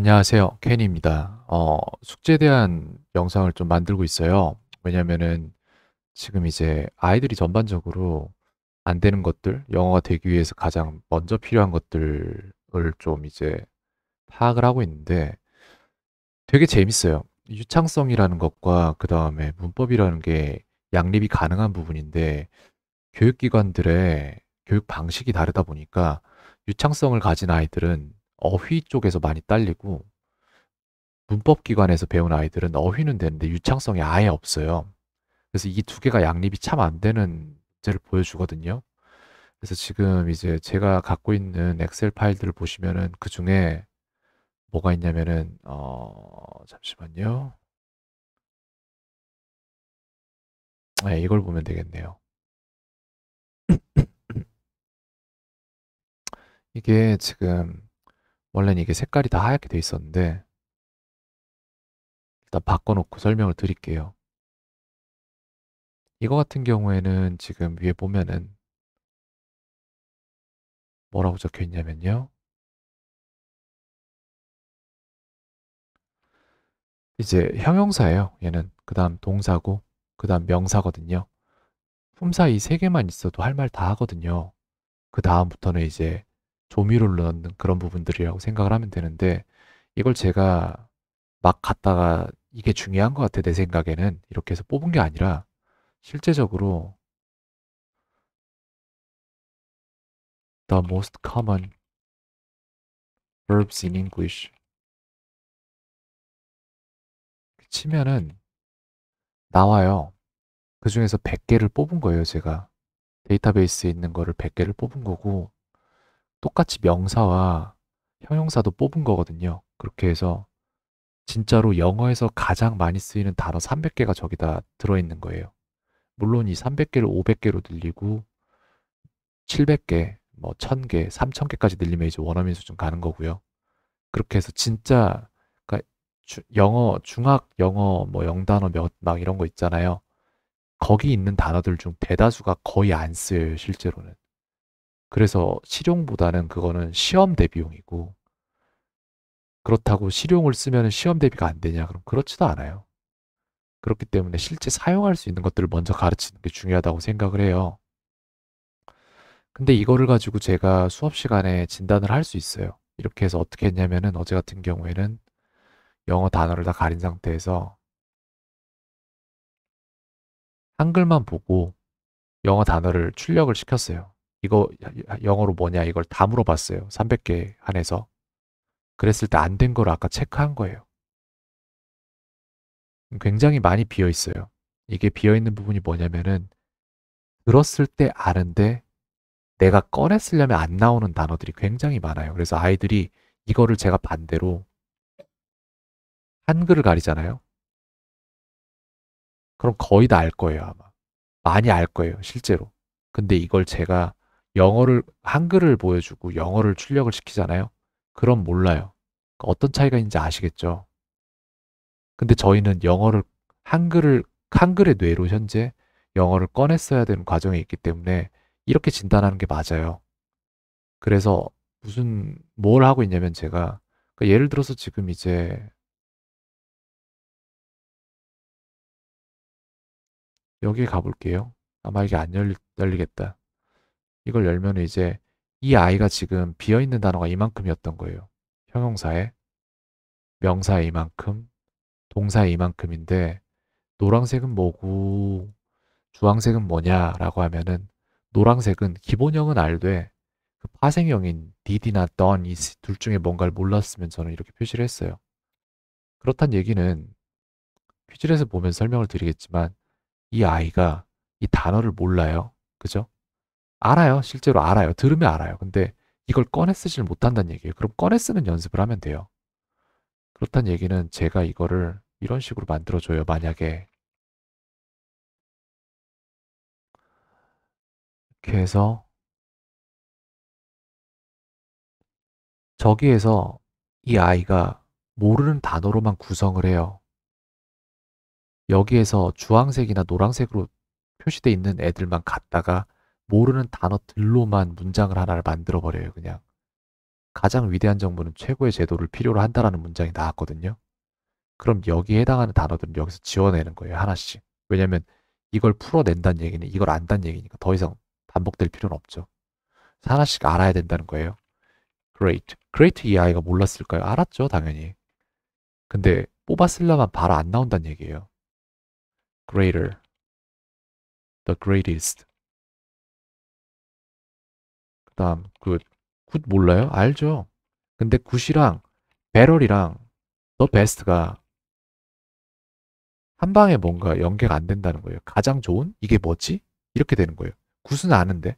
안녕하세요. 케인입니다. 숙제에 대한 영상을 좀 만들고 있어요. 왜냐면은 지금 이제 아이들이 전반적으로 안 되는 것들, 영어가 되기 위해서 가장 먼저 필요한 것들을 좀 이제 파악을 하고 있는데 되게 재밌어요. 유창성이라는 것과 그 다음에 문법이라는 게 양립이 가능한 부분인데 교육기관들의 교육 방식이 다르다 보니까 유창성을 가진 아이들은 어휘 쪽에서 많이 딸리고 문법기관에서 배운 아이들은 어휘는 되는데 유창성이 아예 없어요. 그래서 이 두 개가 양립이 참 안 되는 문제를 보여주거든요. 그래서 지금 이제 제가 갖고 있는 엑셀 파일들을 보시면은 그 중에 뭐가 있냐면은, 잠시만요. 네, 이걸 보면 되겠네요. 이게 지금, 원래는 이게 색깔이 다 하얗게 돼 있었는데, 일단 바꿔놓고 설명을 드릴게요. 이거 같은 경우에는 지금 위에 보면은 뭐라고 적혀 있냐면요. 이제 형용사예요. 얘는 그 다음 동사고 그 다음 명사거든요. 품사 이 세 개만 있어도 할 말 다 하거든요. 그 다음부터는 이제 조미료를 넣는 그런 부분들이라고 생각을 하면 되는데 이걸 제가 막 갖다가 이게 중요한 것 같아 내 생각에는 이렇게 해서 뽑은 게 아니라 실제적으로 the most common verbs in English 치면은 나와요. 그 중에서 100개를 뽑은 거예요, 제가. 데이터베이스에 있는 거를 100개를 뽑은 거고 똑같이 명사와 형용사도 뽑은 거거든요. 그렇게 해서 진짜로 영어에서 가장 많이 쓰이는 단어 300개가 저기다 들어있는 거예요. 물론 이 300개를 500개로 늘리고 700개, 뭐 1000개, 3000개까지 늘리면 이제 원어민 수준 가는 거고요. 그렇게 해서 진짜 그러니까 영어 중학 영어 뭐 영단어 몇 막 이런 거 있잖아요. 거기 있는 단어들 중 대다수가 거의 안 쓰여요, 실제로는. 그래서 실용보다는 그거는 시험 대비용이고 그렇다고 실용을 쓰면 시험 대비가 안 되냐? 그럼 그렇지도 않아요. 그렇기 때문에 실제 사용할 수 있는 것들을 먼저 가르치는 게 중요하다고 생각을 해요. 근데 이거를 가지고 제가 수업 시간에 진단을 할 수 있어요. 이렇게 해서 어떻게 했냐면은 어제 같은 경우에는 영어 단어를 다 가린 상태에서 한글만 보고 영어 단어를 출력을 시켰어요. 이거 영어로 뭐냐 이걸 다 물어봤어요. 300개 한해서. 그랬을 때 안 된 거를 아까 체크한 거예요. 굉장히 많이 비어 있어요. 이게 비어 있는 부분이 뭐냐면은 들었을 때 아는데 내가 꺼내 쓰려면 안 나오는 단어들이 굉장히 많아요. 그래서 아이들이 이거를 제가 반대로 한글을 가리잖아요. 그럼 거의 다 알 거예요, 아마. 많이 알 거예요, 실제로. 근데 이걸 제가 영어를, 한글을 보여주고 영어를 출력을 시키잖아요. 그럼 몰라요. 어떤 차이가 있는지 아시겠죠? 근데 저희는 영어를, 한글의 뇌로 현재 영어를 꺼내 써야 되는 과정에 있기 때문에 이렇게 진단하는 게 맞아요. 그래서 뭘 하고 있냐면 제가, 그러니까 예를 들어서 지금 이제 여기에 가볼게요. 아마 이게 안 열리겠다. 이걸 열면 이제 이 아이가 지금 비어있는 단어가 이만큼이었던 거예요. 형용사에, 명사에 이만큼, 동사에 이만큼인데 노란색은 뭐고 주황색은 뭐냐라고 하면은 노란색은 기본형은 알되 그 파생형인 did나 done 이 둘 중에 뭔가를 몰랐으면 저는 이렇게 표시를 했어요. 그렇단 얘기는 퀴즈에서 보면 설명을 드리겠지만 이 아이가 이 단어를 몰라요. 그죠? 알아요. 실제로 알아요. 들으면 알아요. 근데 이걸 꺼내 쓰질 못한다는 얘기예요. 그럼 꺼내 쓰는 연습을 하면 돼요. 그렇다는 얘기는 제가 이거를 이런 식으로 만들어줘요. 만약에 이렇게 해서 저기에서 이 아이가 모르는 단어로만 구성을 해요. 여기에서 주황색이나 노란색으로 표시돼 있는 애들만 갖다가 모르는 단어들로만 문장을 하나를 만들어 버려요. 그냥 가장 위대한 정부는 최고의 제도를 필요로 한다라는 문장이 나왔거든요. 그럼 여기에 해당하는 단어들은 여기서 지워내는 거예요, 하나씩. 왜냐면 이걸 풀어낸다는 얘기는 이걸 안다는 얘기니까 더 이상 반복될 필요는 없죠. 그래서 하나씩 알아야 된다는 거예요. Great. Great 이 아이가 몰랐을까요? 알았죠, 당연히. 근데 뽑아 쓰려면 바로 안 나온다는 얘기예요. Greater. The greatest. 그 다음, good. good 몰라요? 알죠. 근데 good이랑 better이랑 the best가 한 방에 뭔가 연계가 안 된다는 거예요. 가장 좋은? 이게 뭐지? 이렇게 되는 거예요. 굿은 아는데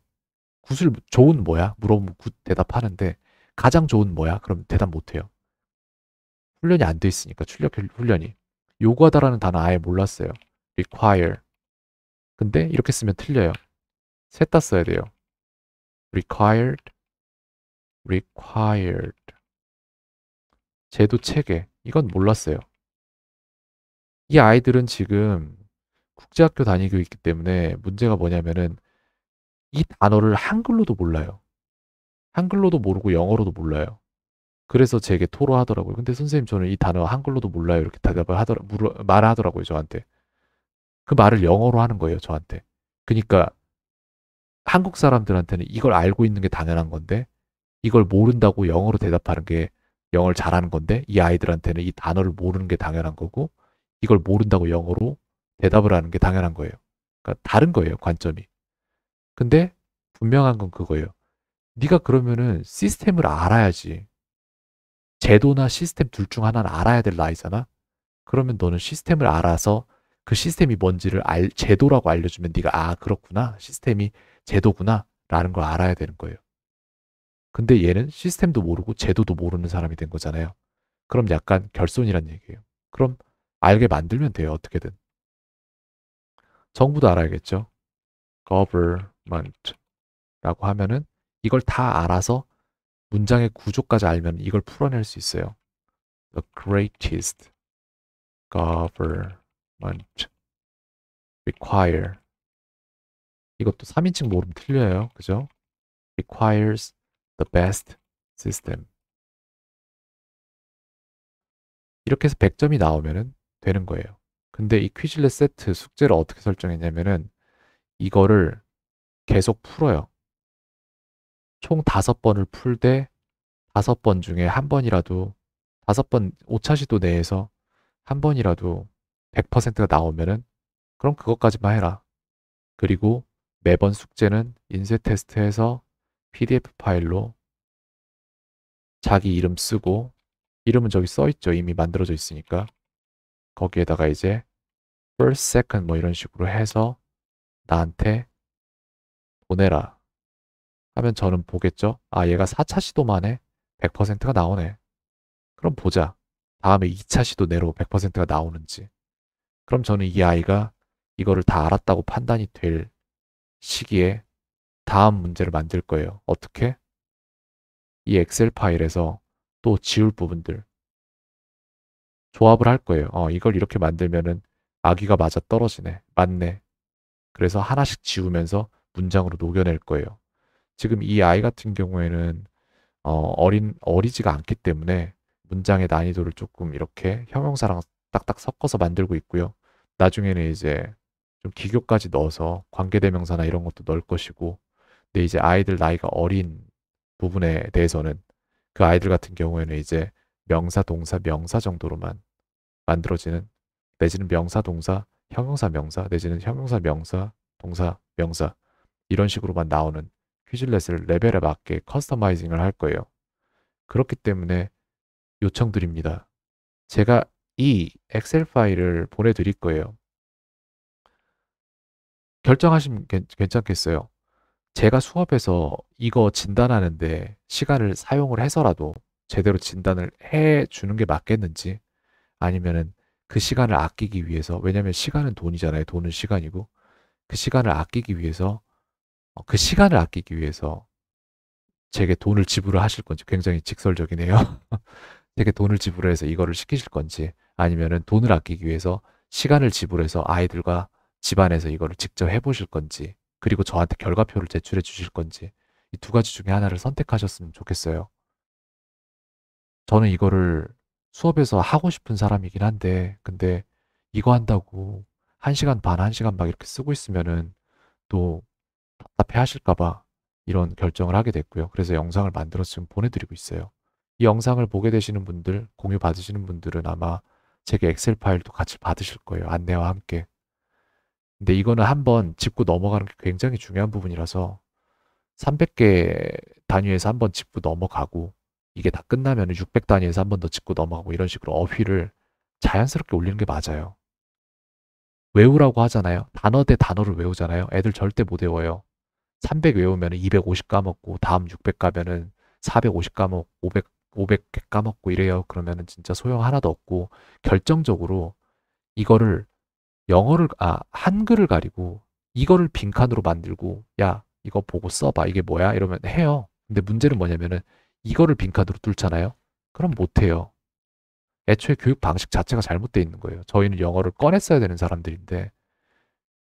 굿을 좋은 뭐야? 물어보면 굿 대답하는데 가장 좋은 뭐야? 그럼 대답 못 해요. 훈련이 안 돼 있으니까 출력 훈련이. 요구하다라는 단어 아예 몰랐어요. require. 근데 이렇게 쓰면 틀려요. 셋 다 써야 돼요. required, required. 제도 체계. 이건 몰랐어요. 이 아이들은 지금 국제학교 다니고 있기 때문에 문제가 뭐냐면은 이 단어를 한글로도 몰라요. 한글로도 모르고 영어로도 몰라요. 그래서 제게 토로하더라고요. 근데 선생님 저는 이 단어 한글로도 몰라요. 이렇게 대답을 말하더라고요, 저한테. 그 말을 영어로 하는 거예요, 저한테. 그러니까 한국 사람들한테는 이걸 알고 있는 게 당연한 건데 이걸 모른다고 영어로 대답하는 게 영어를 잘하는 건데 이 아이들한테는 이 단어를 모르는 게 당연한 거고 이걸 모른다고 영어로 대답을 하는 게 당연한 거예요. 그러니까 다른 거예요, 관점이. 근데 분명한 건 그거예요. 네가 그러면은 시스템을 알아야지. 제도나 시스템 둘 중 하나는 알아야 될 나이잖아. 그러면 너는 시스템을 알아서 그 시스템이 뭔지를 제도라고 알려주면 네가 아 그렇구나 시스템이 제도구나 라는 걸 알아야 되는 거예요. 근데 얘는 시스템도 모르고 제도도 모르는 사람이 된 거잖아요. 그럼 약간 결손이란 얘기예요. 그럼 알게 만들면 돼요, 어떻게든. 정부도 알아야겠죠. government라고 하면은 이걸 다 알아서 문장의 구조까지 알면 이걸 풀어낼 수 있어요. The greatest government require. 이것도 3인칭 모르면 틀려요. 그죠? requires the best system. 이렇게 해서 100점이 나오면은 되는 거예요. 근데 이 퀴즐렛 세트 숙제를 어떻게 설정했냐면은 이거를 계속 풀어요. 총 5번을 풀되 5번 중에 한 번이라도 5번 오차 시도 내에서 한 번이라도 100%가 나오면은 그럼 그것까지만 해라. 그리고 매번 숙제는 인쇄 테스트해서 PDF 파일로 자기 이름 쓰고 이름은 저기 써 있죠. 이미 만들어져 있으니까. 거기에다가 이제 first, second 뭐 이런 식으로 해서 나한테 보내라. 하면 저는 보겠죠. 아, 얘가 4차 시도 만에 100%가 나오네. 그럼 보자. 다음에 2차 시도 내로 100%가 나오는지. 그럼 저는 이 아이가 이거를 다 알았다고 판단이 될 시기에 다음 문제를 만들 거예요. 어떻게? 이 엑셀 파일에서 또 지울 부분들 조합을 할 거예요. 이걸 이렇게 만들면은 아기가 맞아 떨어지네. 맞네. 그래서 하나씩 지우면서 문장으로 녹여낼 거예요. 지금 이 아이 같은 경우에는 어리지가 않기 때문에 문장의 난이도를 조금 이렇게 형용사랑 딱딱 섞어서 만들고 있고요. 나중에는 이제 좀 기교까지 넣어서 관계대명사나 이런 것도 넣을 것이고, 근데 이제 아이들 나이가 어린 부분에 대해서는 그 아이들 같은 경우에는 이제 명사, 동사, 명사 정도로만 만들어지는 내지는 명사, 동사, 형용사, 명사 내지는 형용사, 명사, 동사, 명사 이런 식으로만 나오는 퀴즐렛을 레벨에 맞게 커스터마이징을 할 거예요. 그렇기 때문에 요청드립니다. 제가 이 엑셀 파일을 보내드릴 거예요. 결정하시면 괜찮겠어요. 제가 수업에서 이거 진단하는데 시간을 사용을 해서라도 제대로 진단을 해 주는 게 맞겠는지 아니면은 그 시간을 아끼기 위해서 왜냐면 시간은 돈이잖아요. 돈은 시간이고 그 시간을 아끼기 위해서 그 시간을 아끼기 위해서 제게 돈을 지불을 하실 건지 굉장히 직설적이네요. 제게 돈을 지불해서 이거를 시키실 건지 아니면은 돈을 아끼기 위해서 시간을 지불해서 아이들과 집안에서 이거를 직접 해보실 건지 그리고 저한테 결과표를 제출해 주실 건지 이 두 가지 중에 하나를 선택하셨으면 좋겠어요. 저는 이거를 수업에서 하고 싶은 사람이긴 한데, 근데 이거 한다고 1시간 반, 1시간 막 이렇게 쓰고 있으면은 또 답답해 하실까 봐 이런 결정을 하게 됐고요. 그래서 영상을 만들어서 지금 보내드리고 있어요. 이 영상을 보게 되시는 분들, 공유 받으시는 분들은 아마 제게 엑셀 파일도 같이 받으실 거예요. 안내와 함께. 근데 이거는 한번 짚고 넘어가는 게 굉장히 중요한 부분이라서 300개 단위에서 한번 짚고 넘어가고 이게 다 끝나면 600 단위에서 한 번 더 짚고 넘어가고 이런 식으로 어휘를 자연스럽게 올리는 게 맞아요. 외우라고 하잖아요. 단어 대 단어를 외우잖아요. 애들 절대 못 외워요. 300 외우면 250 까먹고 다음 600 가면은 450 까먹고 500개 까먹고 이래요. 그러면은 진짜 소용 하나도 없고 결정적으로 이거를 한글을 가리고 이거를 빈칸으로 만들고 야, 이거 보고 써봐. 이게 뭐야? 이러면 해요. 근데 문제는 뭐냐면은 이거를 빈칸으로 뚫잖아요. 그럼 못해요. 애초에 교육 방식 자체가 잘못되어 있는 거예요. 저희는 영어를 꺼내 써야 되는 사람들인데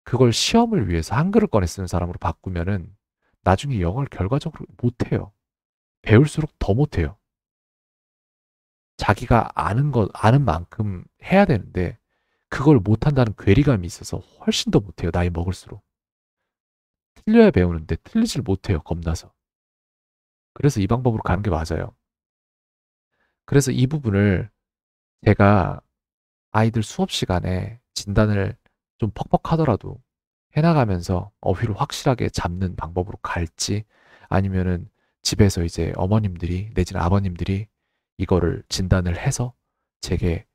그걸 시험을 위해서 한글을 꺼내 쓰는 사람으로 바꾸면은 나중에 영어를 결과적으로 못해요. 배울수록 더 못해요. 자기가 아는 만큼 해야 되는데 그걸 못한다는 괴리감이 있어서 훨씬 더 못해요. 나이 먹을수록. 틀려야 배우는데 틀리질 못해요. 겁나서. 그래서 이 방법으로 가는 게 맞아요. 그래서 이 부분을 제가 아이들 수업 시간에 진단을 좀 퍽퍽하더라도 해나가면서 어휘를 확실하게 잡는 방법으로 갈지 아니면은 집에서 이제 어머님들이 내지는 아버님들이 이거를 진단을 해서 제게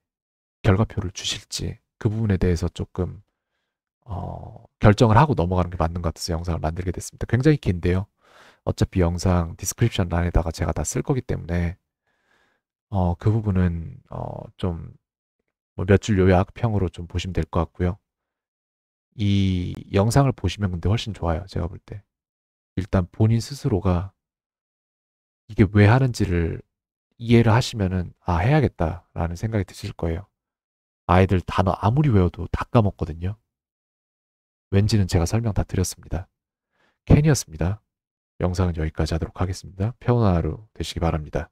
결과표를 주실지 그 부분에 대해서 조금 결정을 하고 넘어가는 게 맞는 것 같아서 영상을 만들게 됐습니다. 굉장히 긴데요. 어차피 영상 디스크립션 란에다가 제가 다 쓸 거기 때문에 그 부분은 좀 뭐 몇 줄 요약평으로 좀 보시면 될 것 같고요. 이 영상을 보시면 근데 훨씬 좋아요. 제가 볼 때. 일단 본인 스스로가 이게 왜 하는지를 이해를 하시면은 아, 해야겠다라는 생각이 드실 거예요. 아이들 단어 아무리 외워도 다 까먹거든요. 왠지는 제가 설명 다 드렸습니다. 캔이었습니다. 영상은 여기까지 하도록 하겠습니다. 평온한 하루 되시기 바랍니다.